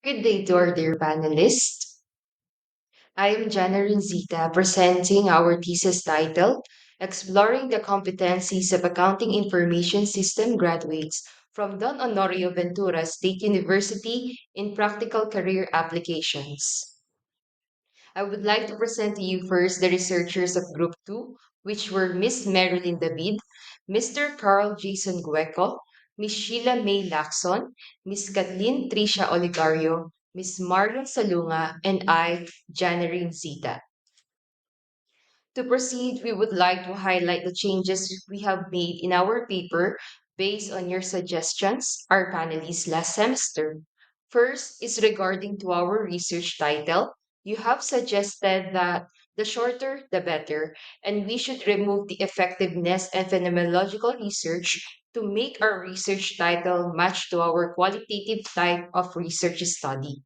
Good day to our dear panelists. I am Jana Rinzita presenting our thesis title, Exploring the Competencies of Accounting Information System Graduates from Don Honorio Ventura State University in Practical Career Applications. I would like to present to you first the researchers of Group 2, which were Miss Marilyn David, Mr. Carl Jason Gueco, Miss Sheila May Lacson, Miss Kathleen Tricia Oligario, Miss Marlon Salunga, and I, Janarin Zita. To proceed, we would like to highlight the changes we have made in our paper based on your suggestions, our panelists last semester. First is regarding to our research title. You have suggested that the shorter, the better, and we should remove the effectiveness and phenomenological research to make our research title match to our qualitative type of research study.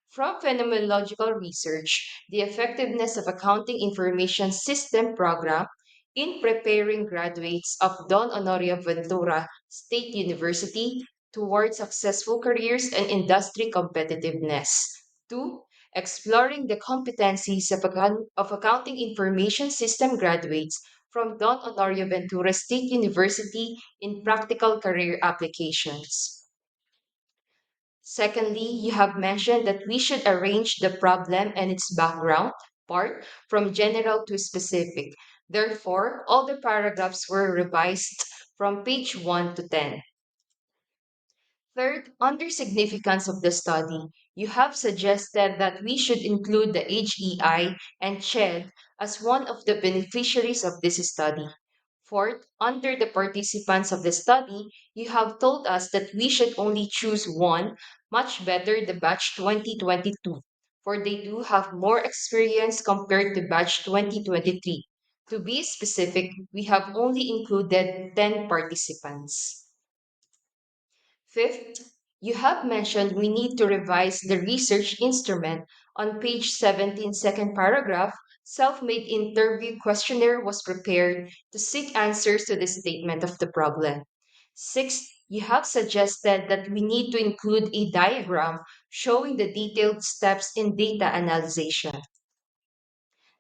From phenomenological research, the effectiveness of accounting information system program in preparing graduates of Don Honorio Ventura State University towards successful careers and industry competitiveness. 2. Exploring the competencies of accounting information system graduates from Don Honorio Ventura State University in practical career applications. Secondly, you have mentioned that we should arrange the problem and its background part from general to specific. Therefore, all the paragraphs were revised from page 1 to 10. Third, under significance of the study, you have suggested that we should include the HEI and CHED as one of the beneficiaries of this study. Fourth, under the participants of the study, you have told us that we should only choose one, much better the batch 2022, for they do have more experience compared to batch 2023. To be specific, we have only included 10 participants. Fifth, you have mentioned we need to revise the research instrument. On page 17, second paragraph, self-made interview questionnaire was prepared to seek answers to the statement of the problem. Sixth, you have suggested that we need to include a diagram showing the detailed steps in data analysis.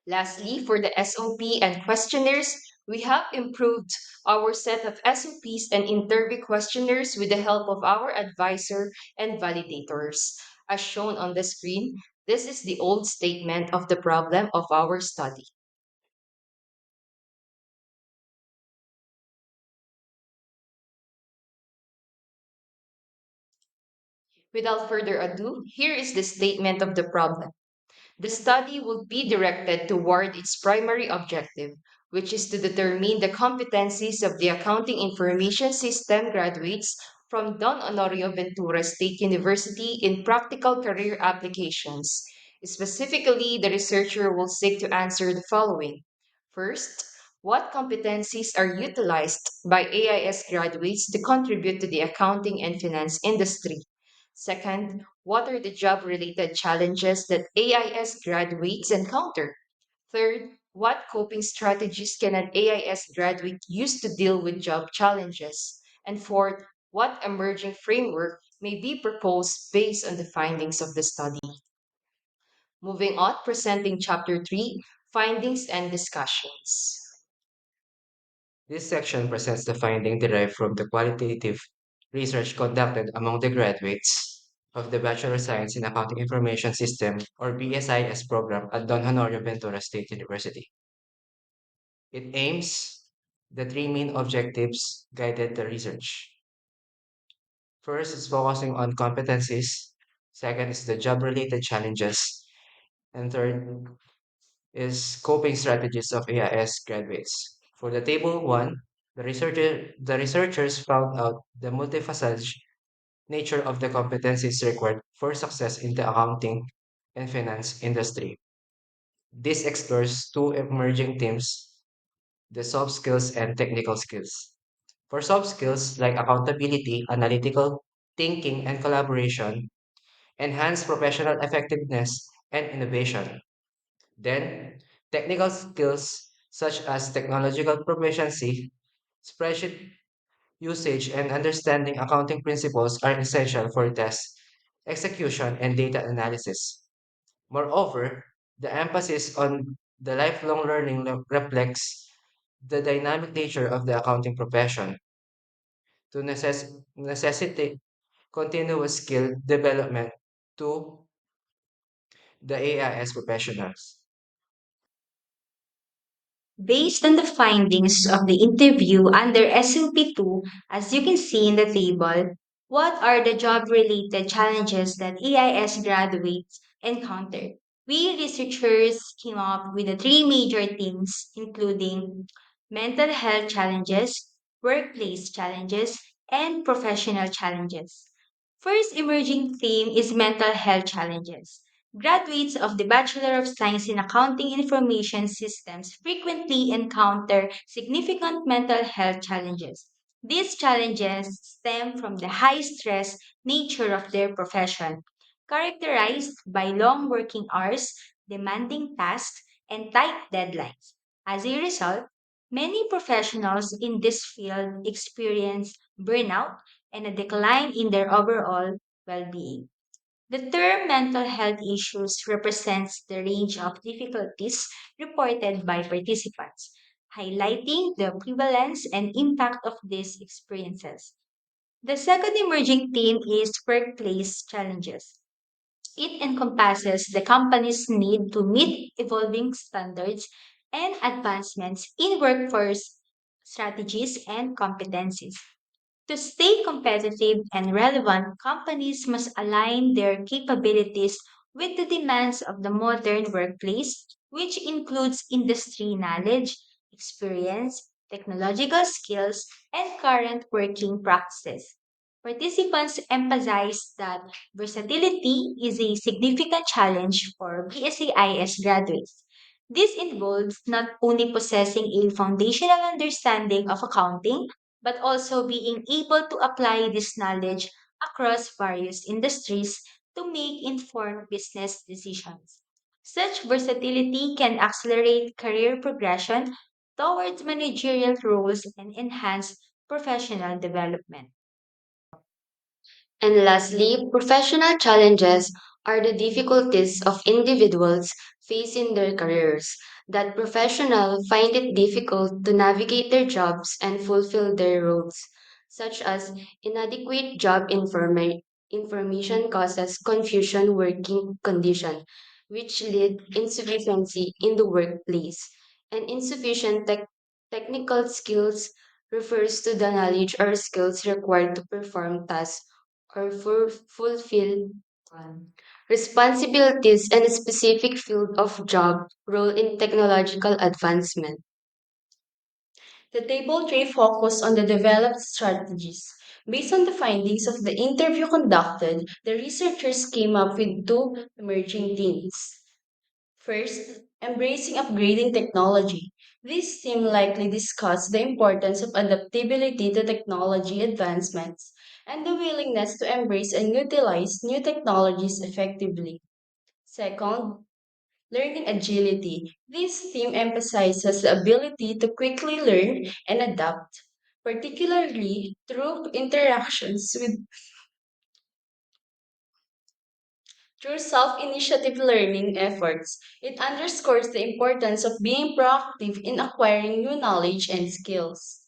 Lastly, for the SOP and questionnaires, we have improved our set of SOPs and interview questionnaires with the help of our advisor and validators. As shown on the screen, this is the old statement of the problem of our study. Without further ado, here is the statement of the problem. The study will be directed toward its primary objective, which is to determine the competencies of the accounting information system graduates from Don Honorio Ventura State University in practical career applications. Specifically, the researcher will seek to answer the following. First, what competencies are utilized by AIS graduates to contribute to the accounting and finance industry? Second, what are the job related challenges that AIS graduates encounter? Third, what coping strategies can an AIS graduate use to deal with job challenges? And fourth, what emerging framework may be proposed based on the findings of the study? Moving on, presenting Chapter 3 Findings and Discussions. This section presents the finding derived from the qualitative research conducted among the graduates of the Bachelor of Science in Accounting Information System or BSIS program at Don Honorio Ventura State University. It aims the three main objectives guided the research. First is focusing on competencies. Second is the job-related challenges. And third is coping strategies of AIS graduates. For the table one, the researchers found out the multifaceted nature of the competencies required for success in the accounting and finance industry. This explores two emerging themes, the soft skills and technical skills. For soft skills like accountability, analytical thinking, and collaboration, enhance professional effectiveness and innovation. Then, technical skills such as technological proficiency, spreadsheet usage, and understanding accounting principles are essential for tests execution, and data analysis. Moreover, the emphasis on the lifelong learning reflects the dynamic nature of the accounting profession to necessitate continuous skill development to the AIS professionals. Based on the findings of the interview under SOP2, as you can see in the table, what are the job related challenges that AIS graduates encounter? We researchers came up with the three major themes, including mental health challenges, workplace challenges, and professional challenges. First emerging theme is mental health challenges. Graduates of the Bachelor of Science in Accounting Information Systems frequently encounter significant mental health challenges. These challenges stem from the high stress nature of their profession, characterized by long working hours, demanding tasks, and tight deadlines. As a result, many professionals in this field experience burnout and a decline in their overall well being. The term mental health issues represents the range of difficulties reported by participants, highlighting the prevalence and impact of these experiences. The second emerging theme is workplace challenges. It encompasses the company's need to meet evolving standards and advancements in workforce strategies and competencies. To stay competitive and relevant, companies must align their capabilities with the demands of the modern workplace, which includes industry knowledge, experience, technological skills, and current working practices. Participants emphasize that versatility is a significant challenge for BSAIS graduates. This involves not only possessing a foundational understanding of accounting, but also being able to apply this knowledge across various industries to make informed business decisions. Such versatility can accelerate career progression towards managerial roles and enhance professional development. And lastly, professional challenges are the difficulties of individuals facing their careers. That professionals find it difficult to navigate their jobs and fulfill their roles, such as inadequate information causes confusion working condition, which lead insufficiency in the workplace, and insufficient technical skills refers to the knowledge or skills required to perform tasks or fulfill responsibilities in a specific field of job role in technological advancement. The table 3 focused on the developed strategies. Based on the findings of the interview conducted, the researchers came up with two emerging themes. First, embracing upgrading technology. This theme likely discussed the importance of adaptability to technology advancements and the willingness to embrace and utilize new technologies effectively. Second, learning agility. This theme emphasizes the ability to quickly learn and adapt, particularly through interactions with through self-initiative learning efforts. It underscores the importance of being proactive in acquiring new knowledge and skills.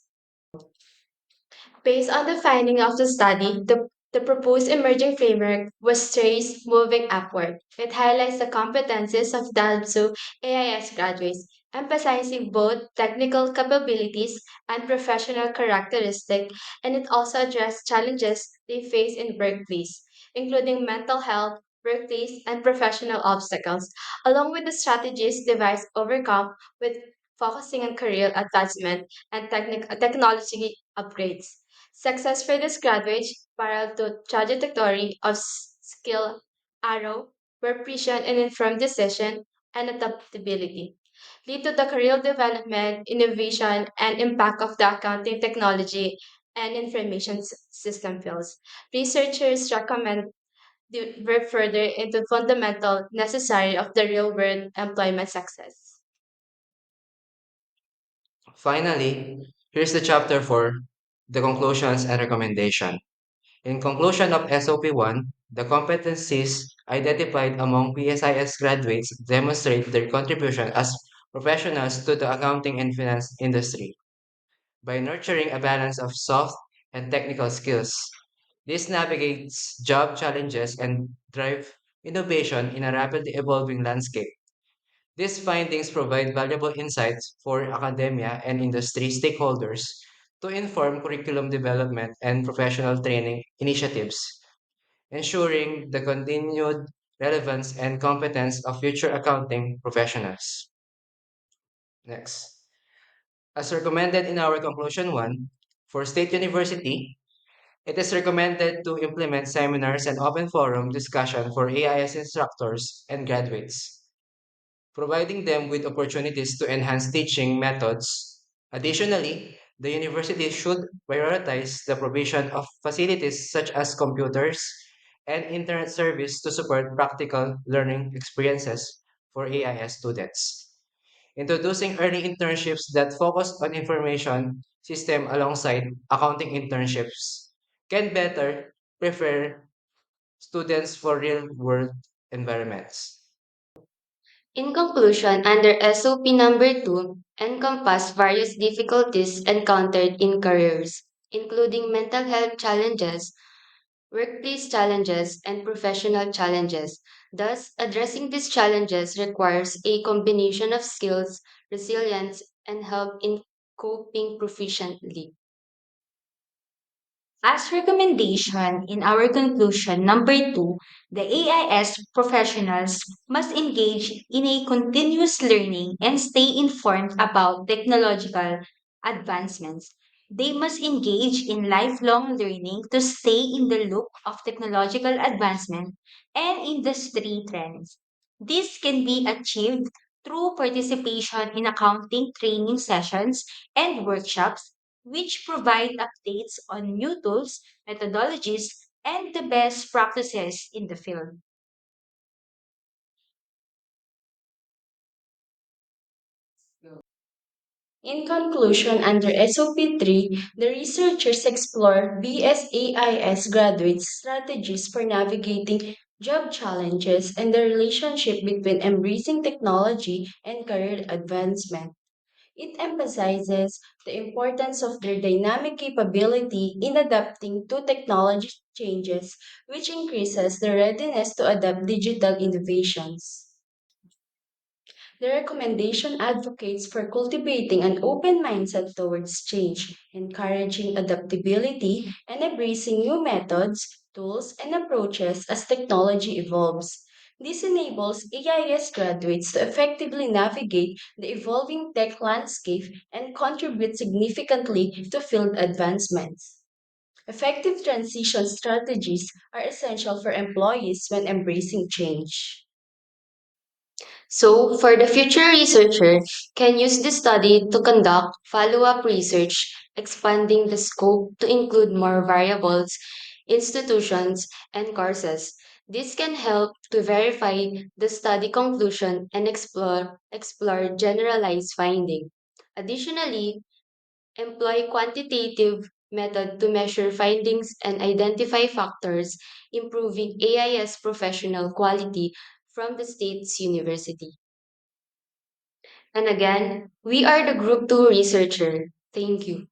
Based on the finding of the study, the proposed emerging framework was traced moving upward. It highlights the competencies of DALSU AIS graduates, emphasizing both technical capabilities and professional characteristics, and it also addressed challenges they face in workplace, including mental health, workplace, and professional obstacles, along with the strategies devised overcome with focusing on career advancement and technology upgrades. Success for these graduates parallel to trajectory of skill arrow, where precision and informed decision and adaptability lead to the career development, innovation, and impact of the accounting technology and information system fields. Researchers recommend work further into fundamental necessary of the real world employment success. Finally, here's the chapter for the conclusions and recommendation. In conclusion of SOP 1, The competencies identified among PSIS graduates demonstrate their contribution as professionals to the accounting and finance industry. By nurturing a balance of soft and technical skills, this navigates job challenges and drive innovation in a rapidly evolving landscape. These findings provide valuable insights for academia and industry stakeholders to inform curriculum development and professional training initiatives, ensuring the continued relevance and competence of future accounting professionals. Next. As recommended in our conclusion 1, for State University, it is recommended to implement seminars and open forum discussion for AIS instructors and graduates, providing them with opportunities to enhance teaching methods. Additionally, the university should prioritize the provision of facilities such as computers and internet service to support practical learning experiences for AIS students. Introducing early internships that focus on information system alongside accounting internships can better prepare students for real-world environments. In conclusion, under SOP number 2, encompass various difficulties encountered in careers, including mental health challenges, workplace challenges, and professional challenges. Thus, addressing these challenges requires a combination of skills, resilience, and help in coping proficiently. As recommendation in our conclusion number 2, the AIS professionals must engage in a continuous learning and stay informed about technological advancements. They must engage in lifelong learning to stay in the loop of technological advancement and industry trends. This can be achieved through participation in accounting training sessions and workshops which provide updates on new tools, methodologies, and the best practices in the field. In conclusion, under SOP 3, the researchers explore BSAIS graduates' strategies for navigating job challenges and the relationship between embracing technology and career advancement. It emphasizes the importance of their dynamic capability in adapting to technology changes, which increases their readiness to adapt digital innovations. The recommendation advocates for cultivating an open mindset towards change, encouraging adaptability, and embracing new methods, tools, and approaches as technology evolves. This enables AIS graduates to effectively navigate the evolving tech landscape and contribute significantly to field advancements. Effective transition strategies are essential for employees when embracing change. So, for the future researcher, can use this study to conduct follow-up research, expanding the scope to include more variables, institutions, and courses. This can help to verify the study conclusion and explore generalized finding. Additionally, employ quantitative method to measure findings and identify factors improving AIS professional quality from the state's university. And again, we are the Group 2 researcher. Thank you.